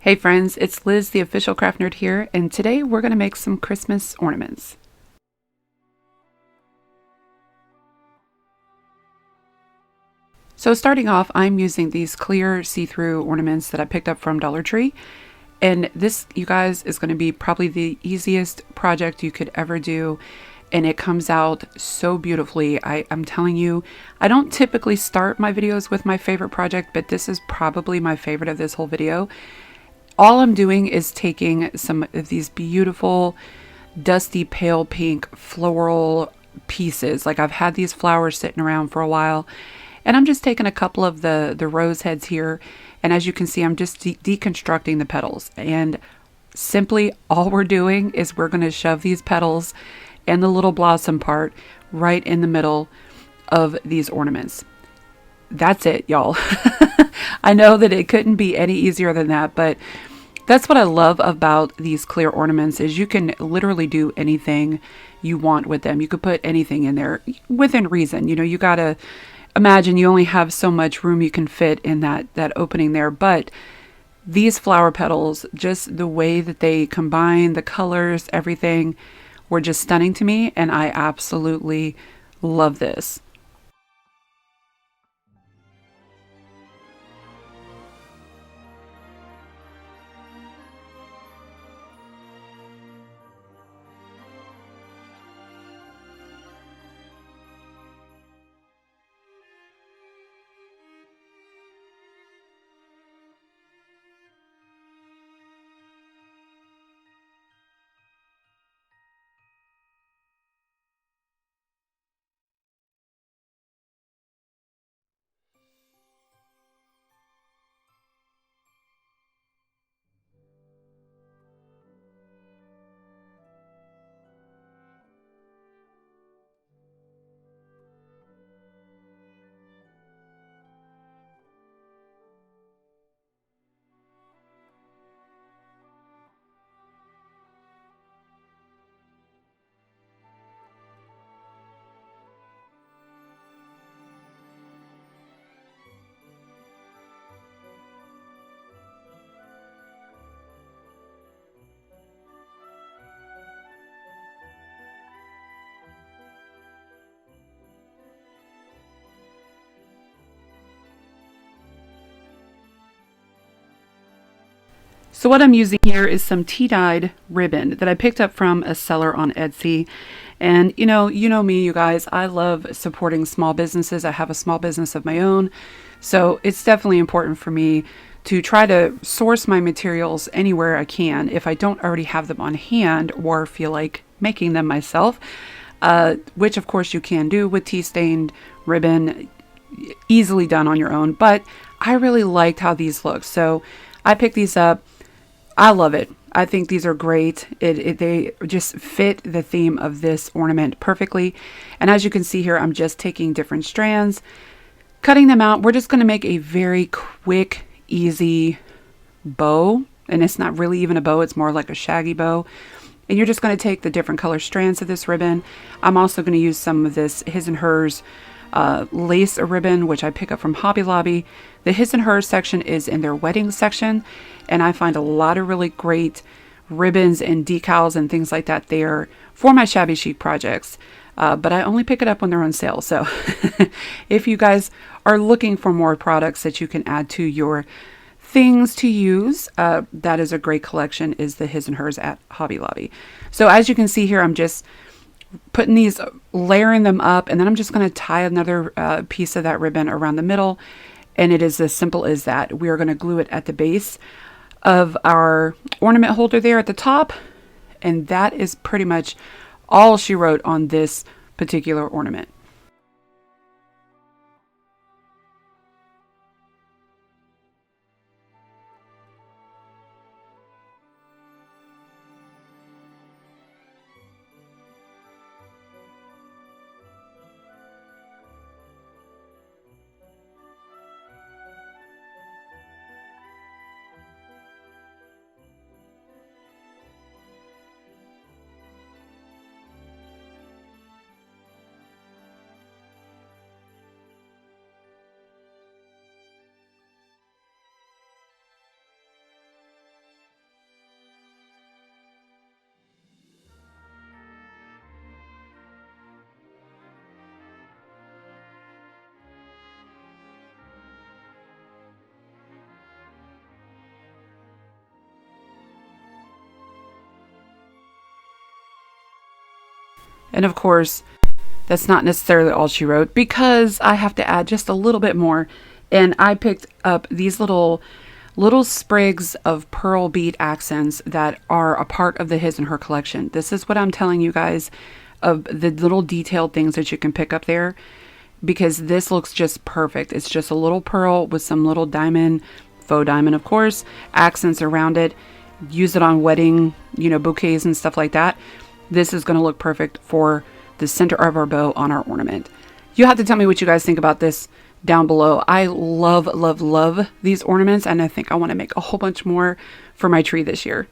Hey friends, it's Liz, the official craft nerd here, and today we're going to make some Christmas ornaments. So starting off, I'm using these clear see-through ornaments that I picked up from Dollar Tree. And this, you guys, is going to be probably the easiest project you could ever do. And it comes out so beautifully. I'm telling you, I don't typically start my videos with my favorite project, but this is probably my favorite of this whole video. All I'm doing is taking some of these beautiful dusty pale pink floral pieces. Like I've had these flowers sitting around for a while, and I'm just taking a couple of the rose heads here, and as you can see, I'm just deconstructing the petals. And simply all we're doing is we're going to shove these petals and the little blossom part right in the middle of these ornaments. That's it, y'all. I know that it couldn't be any easier than that, but that's what I love about these clear ornaments is you can literally do anything you want with them. You could put anything in there within reason. You know, you got to imagine you only have so much room you can fit in that opening there, but these flower petals, just the way that they combine the colors, everything were just stunning to me, and I absolutely love this. So what I'm using here is some tea-dyed ribbon that I picked up from a seller on Etsy. And you know me, you guys, I love supporting small businesses. I have a small business of my own. So it's definitely important for me to try to source my materials anywhere I can if I don't already have them on hand or feel like making them myself, which of course you can do with tea-stained ribbon, easily done on your own. But I really liked how these look. So I picked these up. I love it. I think these are great. They just fit the theme of this ornament perfectly. And as you can see here, I'm just taking different strands, cutting them out. We're just going to make a very quick, easy bow. And it's not really even a bow. It's more like a shaggy bow. And you're just going to take the different color strands of this ribbon. I'm also going to use some of this his and hers lace ribbon, which I pick up from Hobby Lobby. The his and hers section is in their wedding section, and I find a lot of really great ribbons and decals and things like that there for my Shabby Chic projects. But I only pick it up when they're on sale. So if you guys are looking for more products that you can add to your things to use, that is a great collection, is the his and hers at Hobby Lobby. So as you can see here, I'm just putting these, layering them up, and then I'm just going to tie another piece of that ribbon around the middle, and it is as simple as that. We are going to glue it at the base of our ornament holder there at the top, and that is pretty much all she wrote on this particular ornament. And of course, that's not necessarily all she wrote, because I have to add just a little bit more. And I picked up these little sprigs of pearl bead accents that are a part of the his and her collection. This is what I'm telling you guys, of the little detailed things that you can pick up there, because this looks just perfect. It's just a little pearl with some little diamond, faux diamond of course, accents around it. Use it on wedding, bouquets and stuff like that. This is going to look perfect for the center of our bow on our ornament. You have to tell me what you guys think about this down below. I love, love, love these ornaments, and I think I want to make a whole bunch more for my tree this year.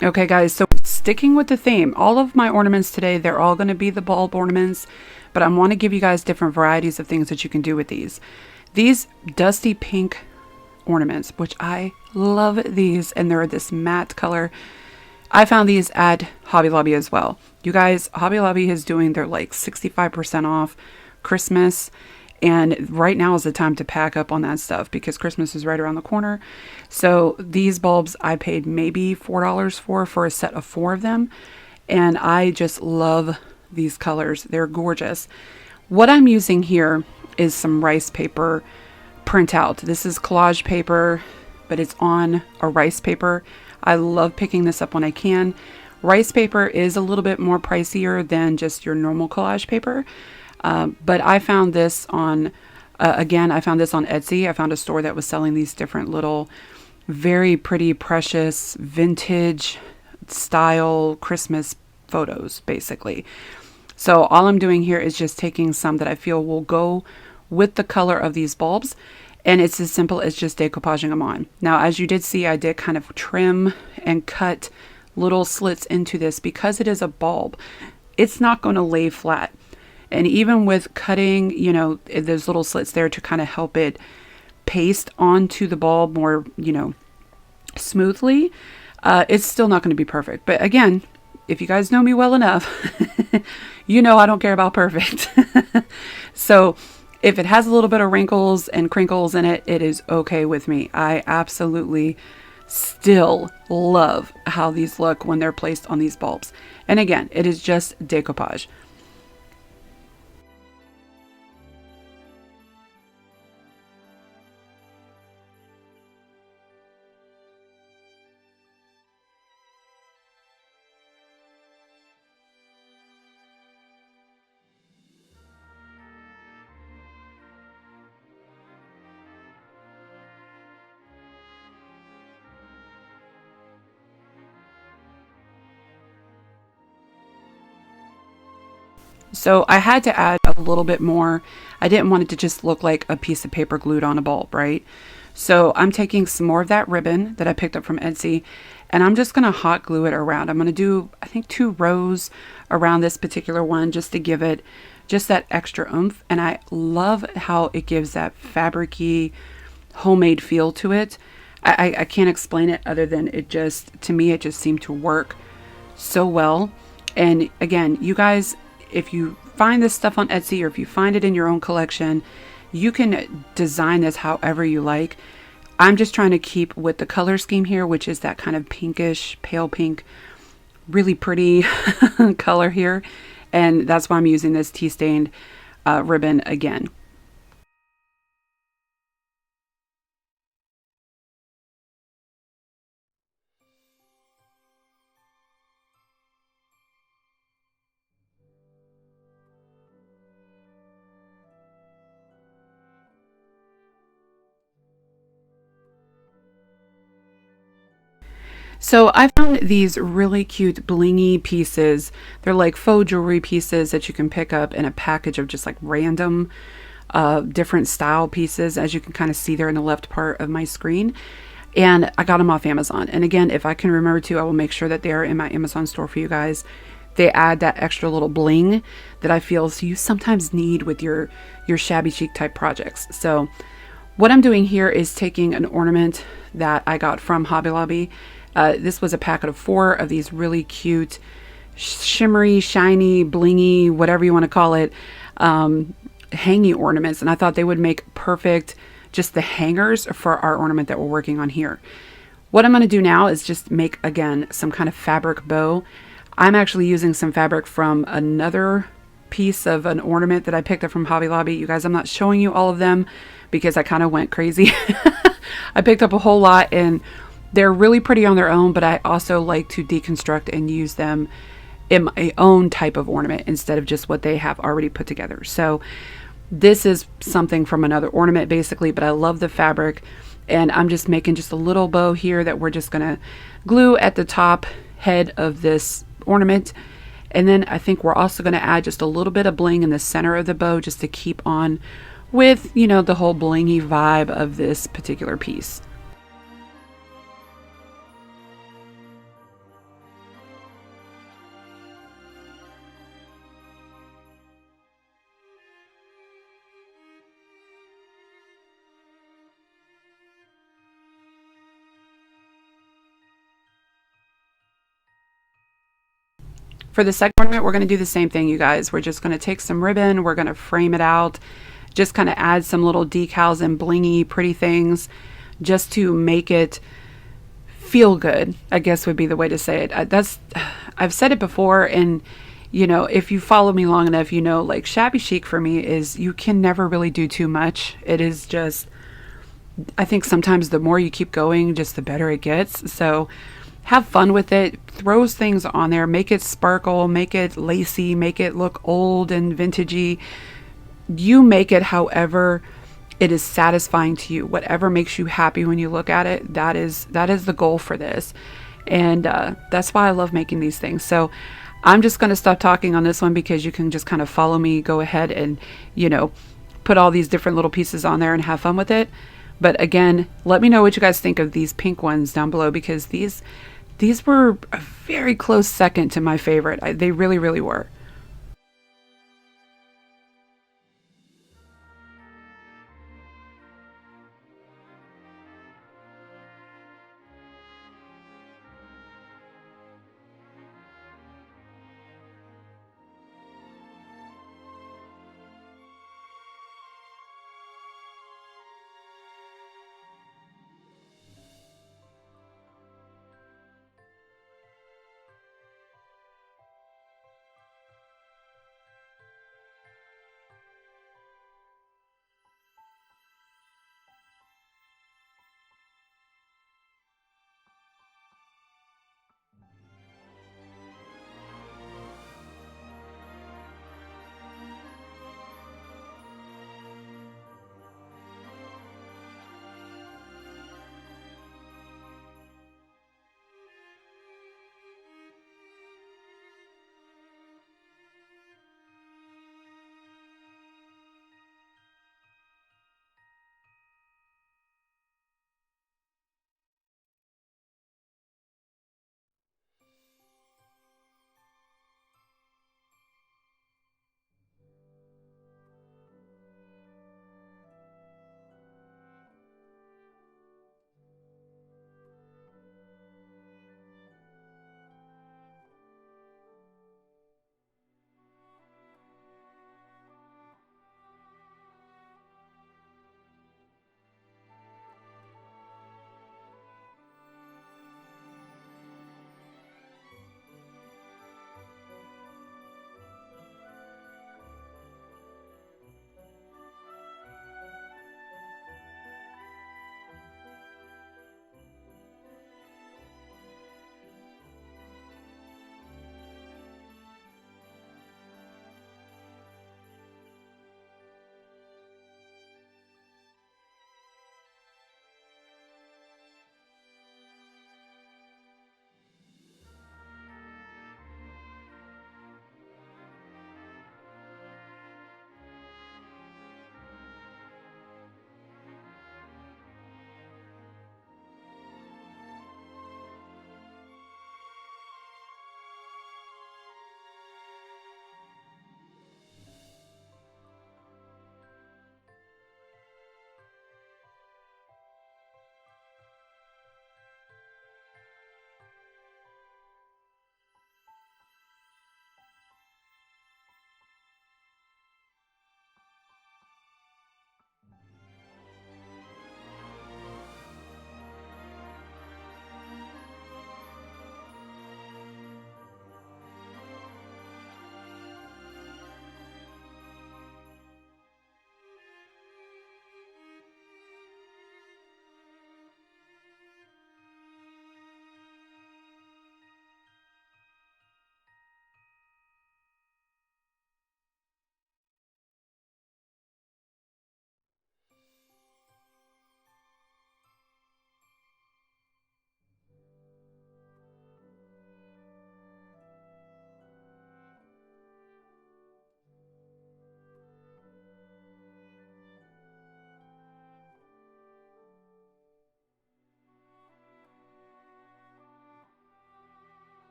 Okay guys, so sticking with the theme, all of my ornaments today, they're all going to be the bulb ornaments, but I want to give you guys different varieties of things that you can do with these. These dusty pink ornaments, which I love these, and they're this matte color. I found these at Hobby Lobby as well. You guys, Hobby Lobby is doing their like 65% off Christmas. And right now is the time to pack up on that stuff, because Christmas is right around the corner. So these bulbs I paid maybe $4 for a set of 4 of them. And I just love these colors. They're gorgeous. What I'm using here is some rice paper printout. This is collage paper, but it's on a rice paper. I love picking this up when I can. Rice paper is a little bit more pricier than just your normal collage paper. But I found this on, again, I found this on Etsy. I found a store that was selling these different little, very pretty, precious, vintage style Christmas photos, basically. So all I'm doing here is just taking some that I feel will go with the color of these bulbs. And it's as simple as just decoupaging them on. Now, as you did see, I did kind of trim and cut little slits into this because it is a bulb. It's not going to lay flat. And even with cutting, those little slits there to kind of help it paste onto the bulb more, smoothly, it's still not going to be perfect. But again, if you guys know me well enough, I don't care about perfect. So if it has a little bit of wrinkles and crinkles in it, it is okay with me. I absolutely still love how these look when they're placed on these bulbs. And again, it is just decoupage. So I had to add a little bit more. I didn't want it to just look like a piece of paper glued on a bulb, right? So I'm taking some more of that ribbon that I picked up from Etsy, and I'm just going to hot glue it around. I'm going to do, I think, 2 rows around this particular one just to give it just that extra oomph. And I love how it gives that fabricy, homemade feel to it. I can't explain it other than it just, to me, it just seemed to work so well. And again, you guys, if you find this stuff on Etsy, or if you find it in your own collection, you can design this however you like. I'm just trying to keep with the color scheme here, which is that kind of pinkish, pale pink, really pretty color here. And that's why I'm using this tea stained ribbon again. So I found these really cute blingy pieces. They're like faux jewelry pieces that you can pick up in a package of just like random different style pieces, as you can kind of see there in the left part of my screen. And I got them off Amazon. And again, if I can remember to, I will make sure that they're in my Amazon store for you guys. They add that extra little bling that I feel you sometimes need with your shabby chic type projects. So what I'm doing here is taking an ornament that I got from Hobby Lobby. This was a packet of 4 of these really cute, shimmery, shiny, blingy, whatever you want to call it, hanging ornaments. And I thought they would make perfect, just the hangers for our ornament that we're working on here. What I'm going to do now is just make, again, some kind of fabric bow. I'm actually using some fabric from another piece of an ornament that I picked up from Hobby Lobby. You guys, I'm not showing you all of them because I kind of went crazy. I picked up a whole lot and they're really pretty on their own, but I also like to deconstruct and use them in my own type of ornament instead of just what they have already put together. So this is something from another ornament basically, but I love the fabric and I'm just making just a little bow here that we're just gonna glue at the top head of this ornament. And then I think we're also gonna add just a little bit of bling in the center of the bow just to keep on with, you know, the whole blingy vibe of this particular piece. For the second ornament, we're going to do the same thing, you guys. We're just going to take some ribbon, we're going to frame it out, just kind of add some little decals and blingy, pretty things, just to make it feel good, I guess would be the way to say it. I've said it before, and you know, if you follow me long enough, you know, like shabby chic for me is you can never really do too much. It is just, I think sometimes the more you keep going, just the better it gets. So have fun with it, throws things on there, make it sparkle, make it lacy, make it look old and vintagey. You make it however it is satisfying to you, whatever makes you happy when you look at it. That is the goal for this, and that's why I love making these things. So I'm just going to stop talking on this one because you can just kind of follow me, go ahead and, you know, put all these different little pieces on there and have fun with it. But again, let me know what you guys think of these pink ones down below, because these were a very close second to my favorite. They really, really were.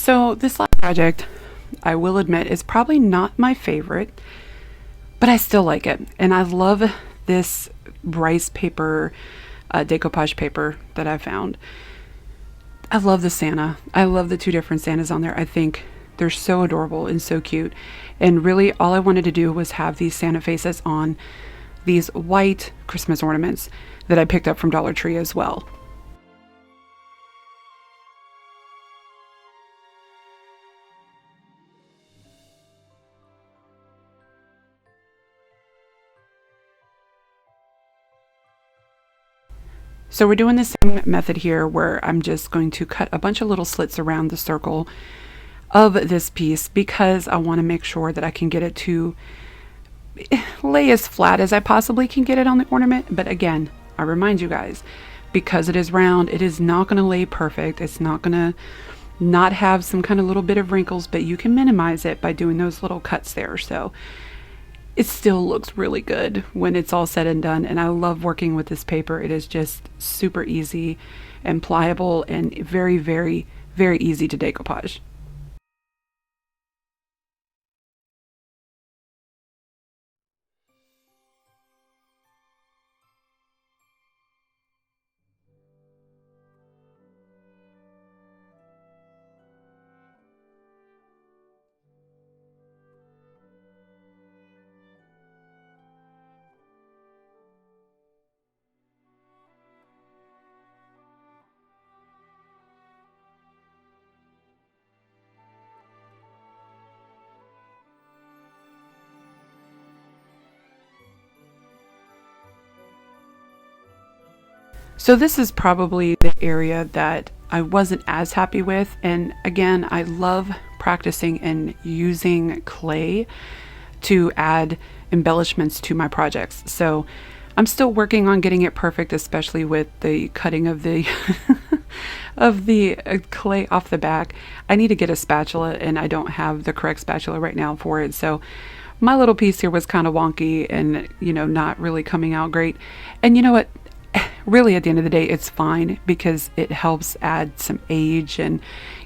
So this last project, I will admit, is probably not my favorite, but I still like it. And I love this rice paper, decoupage paper that I found. I love the Santa. I love the two different Santas on there. I think they're so adorable and so cute. And really all I wanted to do was have these Santa faces on these white Christmas ornaments that I picked up from Dollar Tree as well. So we're doing the same method here where I'm just going to cut a bunch of little slits around the circle of this piece because I want to make sure that I can get it to lay as flat as I possibly can get it on the ornament. But again, I remind you guys, because it is round, it is not going to lay perfect. It's not going to not have some kind of little bit of wrinkles, but you can minimize it by doing those little cuts there. So it still looks really good when it's all said and done. And I love working with this paper. It is just super easy and pliable and very, very, very easy to decoupage. So this is probably the area that I wasn't as happy with. And again, I love practicing and using clay to add embellishments to my projects. So I'm still working on getting it perfect, especially with the cutting of the of the clay off the back. I need to get a spatula and I don't have the correct spatula right now for it. So my little piece here was kind of wonky and, you know, not really coming out great. And you know what? Really at the end of the day, it's fine because it helps add some age and,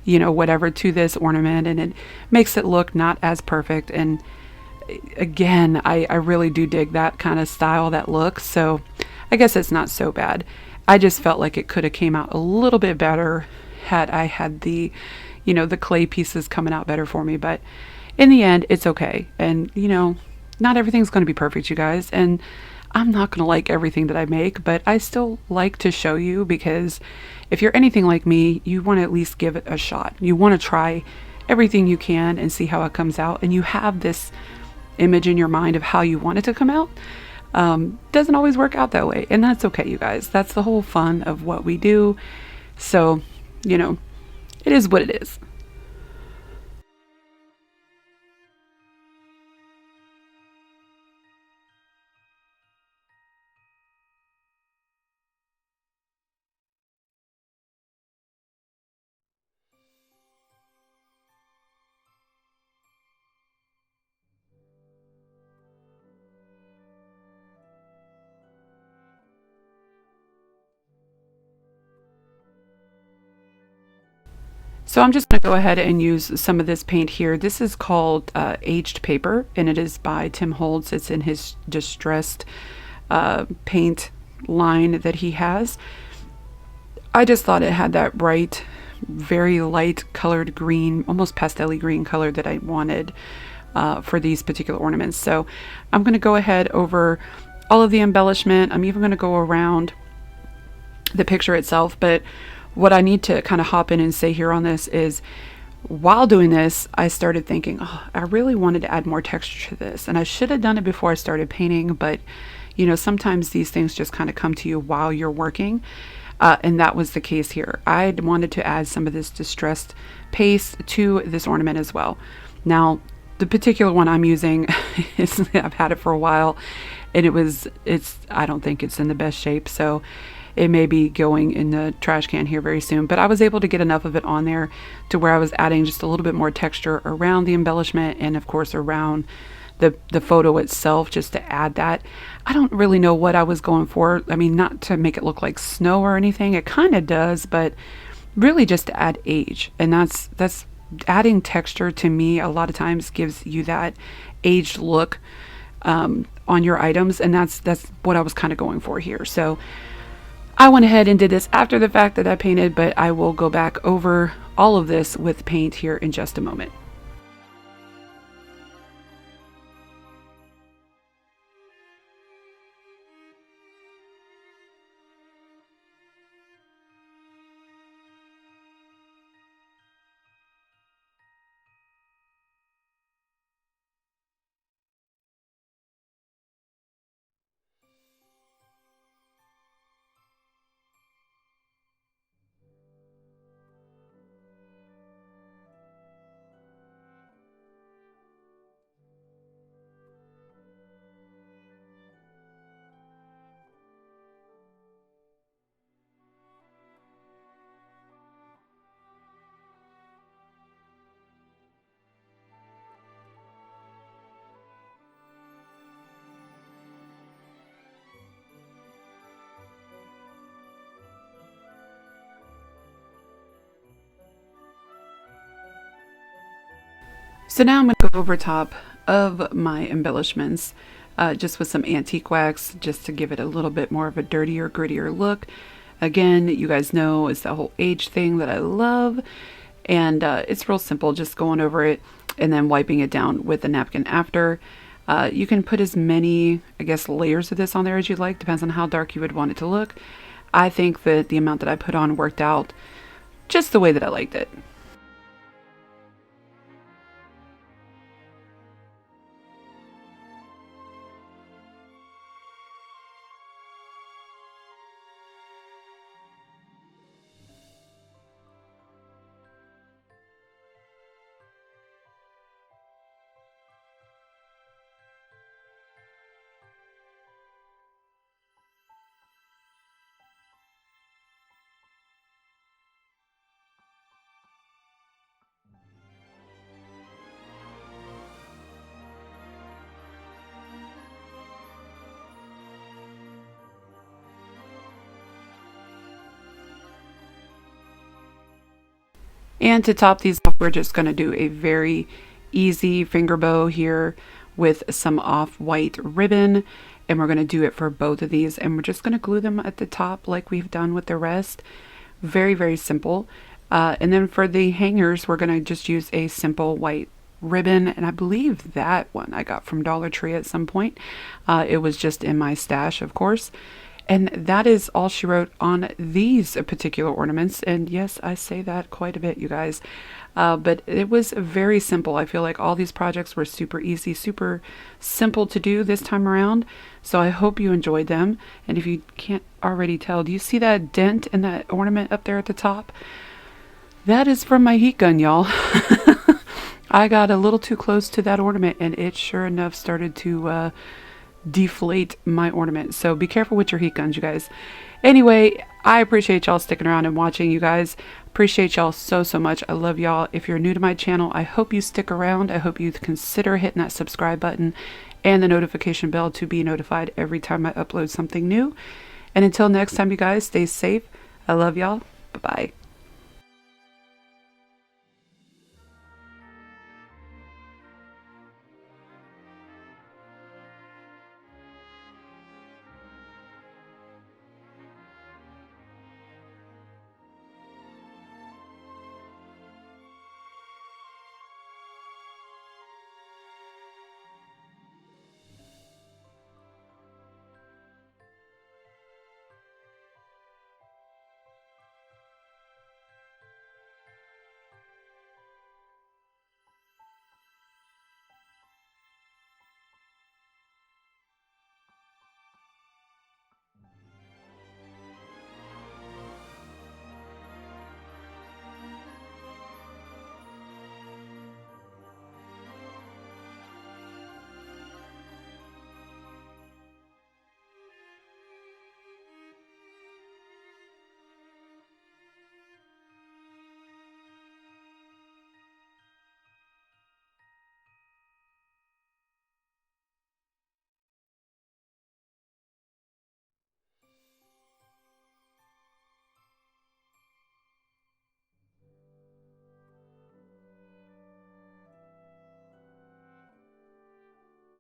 you know, whatever to this ornament, and it makes it look not as perfect. And again, I really do dig that kind of style, that look. So I guess it's not so bad. I just felt like it could have came out a little bit better had I had the, you know, the clay pieces coming out better for me. But in the end, it's okay. And, you know, not everything's going to be perfect, you guys. And I'm not going to like everything that I make, but I still like to show you because if you're anything like me, you want to at least give it a shot. You want to try everything you can and see how it comes out. And you have this image in your mind of how you want it to come out. Doesn't always work out that way. And that's okay, you guys. That's the whole fun of what we do. So, you know, it is what it is. So I'm just going to go ahead and use some of this paint here. This is called Aged Paper, and it is by Tim Holtz. It's in his distressed paint line that he has. I just thought it had that bright, very light colored green, almost pastel-y green color that I wanted for these particular ornaments. So I'm going to go ahead over all of the embellishment. I'm even going to go around the picture itself, but what I need to kind of hop in and say here on this is while doing this, I started thinking, oh, I really wanted to add more texture to this. And I should have done it before I started painting, but you know, sometimes these things just kind of come to you while you're working. And that was the case here. I wanted to add some of this distressed paste to this ornament as well. Now, the particular one I'm using is, I've had it for a while and I don't think it's in the best shape. So it may be going in the trash can here very soon, but I was able to get enough of it on there to where I was adding just a little bit more texture around the embellishment and of course around the photo itself, just to add that. I don't really know what I was going for. I mean, not to make it look like snow or anything. It kind of does, but really just to add age. And that's adding texture to me a lot of times gives you that aged look on your items, and that's what I was kind of going for here. So I went ahead and did this after the fact that I painted, but I will go back over all of this with paint here in just a moment. So now I'm going to go over top of my embellishments just with some antique wax, just to give it a little bit more of a dirtier, grittier look. Again, you guys know it's the whole age thing that I love, and it's real simple, just going over it and then wiping it down with a napkin after. You can put as many, I guess, layers of this on there as you like, depends on how dark you would want it to look. I think that the amount that I put on worked out just the way that I liked it. And to top these off, we're just going to do a very easy finger bow here with some off-white ribbon. And we're going to do it for both of these. And we're just going to glue them at the top like we've done with the rest. Very, very simple. And then for the hangers, we're going to just use a simple white ribbon. And I believe that one I got from Dollar Tree at some point. It was just in my stash, of course. And that is all she wrote on these particular ornaments. And yes, I say that quite a bit, you guys. But it was very simple. I feel like all these projects were super easy, super simple to do this time around. So I hope you enjoyed them. And if you can't already tell, do you see that dent in that ornament up there at the top? That is from my heat gun, y'all. I got a little too close to that ornament, and it sure enough started to deflate my ornament. So be careful with your heat guns, you guys. Anyway, I appreciate y'all sticking around and watching, you guys. Appreciate y'all so much. I love y'all. If you're new to my channel, I hope you stick around. I hope you consider hitting that subscribe button and the notification bell to be notified every time I upload something new. And until next time, you guys, stay safe. I love y'all. Bye-bye.